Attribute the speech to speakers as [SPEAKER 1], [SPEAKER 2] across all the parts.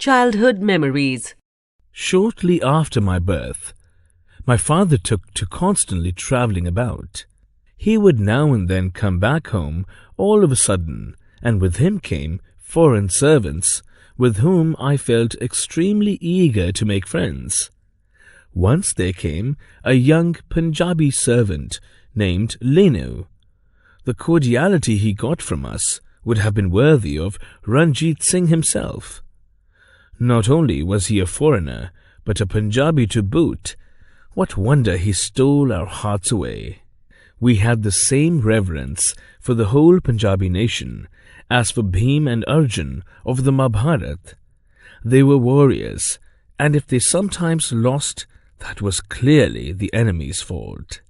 [SPEAKER 1] Childhood memories.
[SPEAKER 2] Shortly after my birth, my father took to constantly travelling about. He would now and then come back home all of a sudden, and with him came foreign servants, with whom I felt extremely eager to make friends. Once there came a young Punjabi servant named Lenu. The cordiality he got from us would have been worthy of Ranjit Singh himself. Not only was he a foreigner, but a Punjabi to boot. What wonder he stole our hearts away. We had the same reverence for the whole Punjabi nation as for Bhim and Arjun of the Mahabharata. They were warriors, and if they sometimes lost, that was clearly the enemy's fault.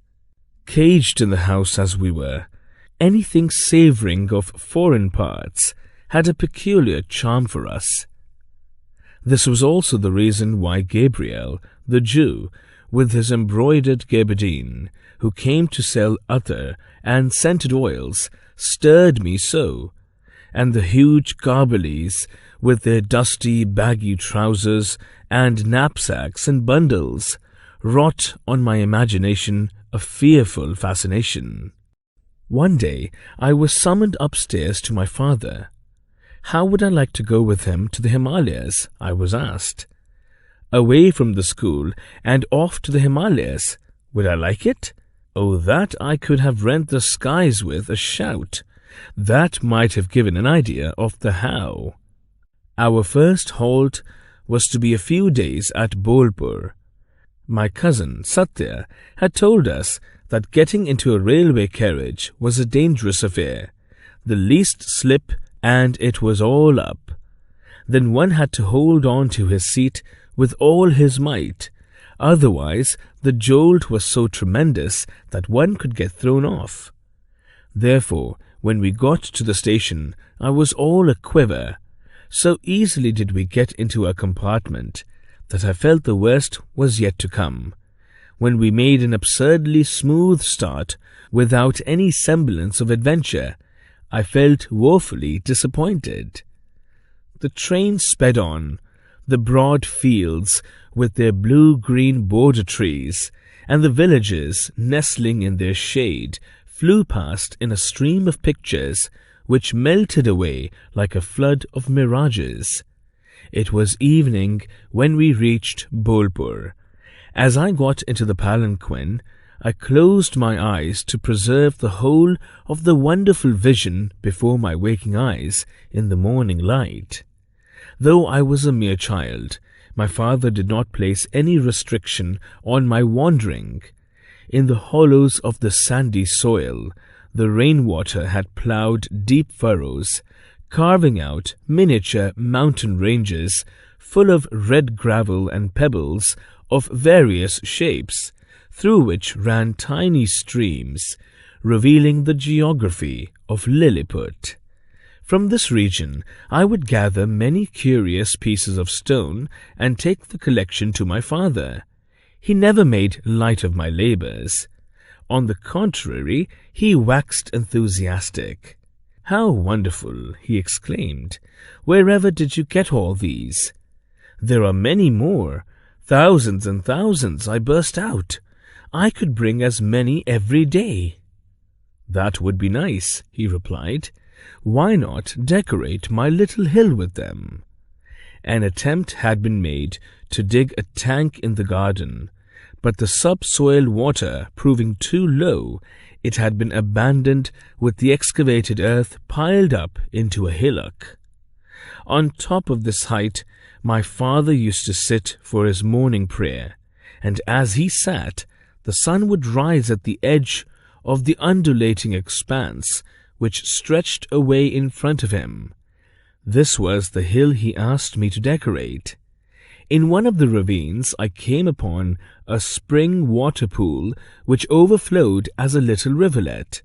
[SPEAKER 2] Caged in the house as we were, anything savouring of foreign parts had a peculiar charm for us. This was also the reason why Gabriel, the Jew, with his embroidered gabardine, who came to sell attar and scented oils, stirred me so, and the huge Karbalis, with their dusty, baggy trousers and knapsacks and bundles, wrought on my imagination a fearful fascination. One day I was summoned upstairs to my father. How would I like to go with him to the Himalayas? I was asked. Away from the school and off to the Himalayas. Would I like it? Oh, that I could have rent the skies with a shout. That might have given an idea of the how. Our first halt was to be a few days at Bolpur. My cousin Satya had told us that getting into a railway carriage was a dangerous affair. The least slip and it was all up. Then one had to hold on to his seat with all his might. Otherwise, the jolt was so tremendous that one could get thrown off. Therefore, when we got to the station, I was all a-quiver. So easily did we get into a compartment that I felt the worst was yet to come. When we made an absurdly smooth start without any semblance of adventure, I felt woefully disappointed. The train sped on. The broad fields with their blue-green border trees and the villages nestling in their shade flew past in a stream of pictures which melted away like a flood of mirages. It was evening when we reached Bolpur. As I got into the palanquin, I closed my eyes to preserve the whole of the wonderful vision before my waking eyes in the morning light. Though I was a mere child, my father did not place any restriction on my wandering. In the hollows of the sandy soil, the rainwater had ploughed deep furrows, carving out miniature mountain ranges full of red gravel and pebbles of various shapes, through which ran tiny streams, revealing the geography of Lilliput. From this region I would gather many curious pieces of stone and take the collection to my father. He never made light of my labours. On the contrary, he waxed enthusiastic. "How wonderful!" he exclaimed. "Wherever did you get all these?" "There are many more. Thousands and thousands," I burst out. "I could bring as many every day." "That would be nice," he replied. "Why not decorate my little hill with them?" An attempt had been made to dig a tank in the garden, but the subsoil water proving too low, it had been abandoned with the excavated earth piled up into a hillock. On top of this height, my father used to sit for his morning prayer, and as he sat, the sun would rise at the edge of the undulating expanse which stretched away in front of him. This was the hill he asked me to decorate. In one of the ravines I came upon a spring water pool which overflowed as a little rivulet.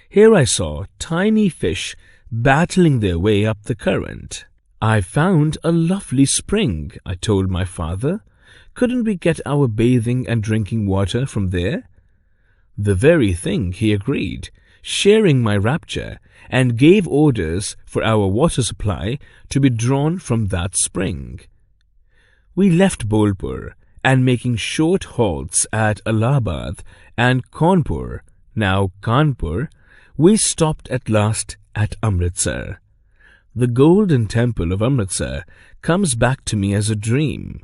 [SPEAKER 2] Here I saw tiny fish battling their way up the current. "I found a lovely spring," I told my father. "Couldn't we get our bathing and drinking water from there?" "The very thing," he agreed. sharing my rapture, and gave orders for our water supply to be drawn from that spring. We left Bolpur, and making short halts at Allahabad and Kanpur, now Kanpur, we stopped at last at Amritsar. The golden temple of Amritsar comes back to me as a dream.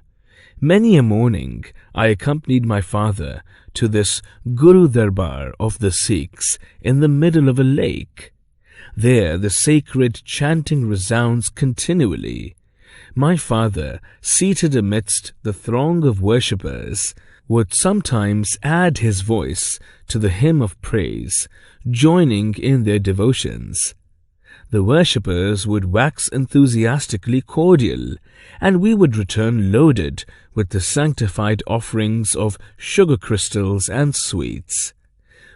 [SPEAKER 2] Many a morning I accompanied my father to this Guru Darbar of the Sikhs in the middle of a lake. There the sacred chanting resounds continually. My father, seated amidst the throng of worshippers, would sometimes add his voice to the hymn of praise, joining in their devotions. The worshippers would wax enthusiastically cordial, and we would return loaded with the sanctified offerings of sugar crystals and sweets.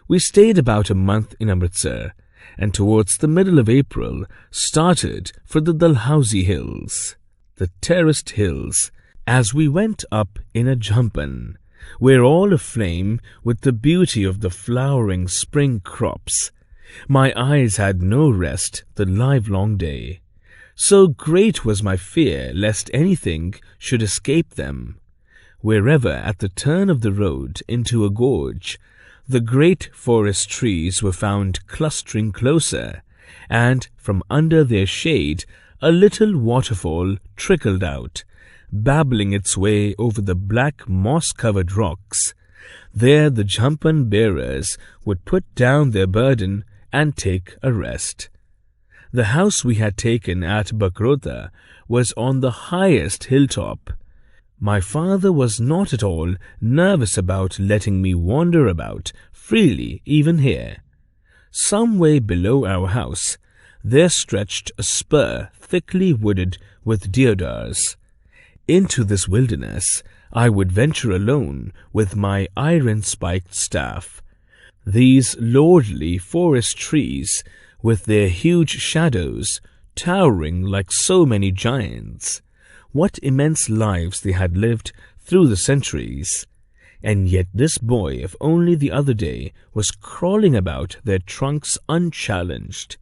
[SPEAKER 2] We stayed about a month in Amritsar, and towards the middle of April started for the Dalhousie hills, the terraced hills, as we went up in a jumpan, were all aflame with the beauty of the flowering spring crops. My eyes had no rest the livelong day. So great was my fear lest anything should escape them. Wherever at the turn of the road into a gorge, the great forest trees were found clustering closer, and from under their shade a little waterfall trickled out, babbling its way over the black moss-covered rocks. There the jumpan bearers would put down their burden and take a rest. The house we had taken at Bakrota was on the highest hilltop. My father was not at all nervous about letting me wander about freely even here. Some way below our house there stretched a spur thickly wooded with deodars. Into this wilderness I would venture alone with my iron-spiked staff. These lordly forest trees, with their huge shadows, towering like so many giants, what immense lives they had lived through the centuries. And yet this boy of only the other day was crawling about their trunks unchallenged.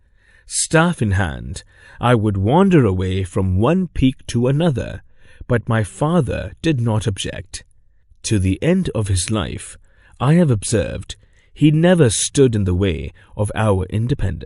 [SPEAKER 2] Staff in hand, I would wander away from one peak to another, but my father did not object. To the end of his life, I have observed, he never stood in the way of our independence.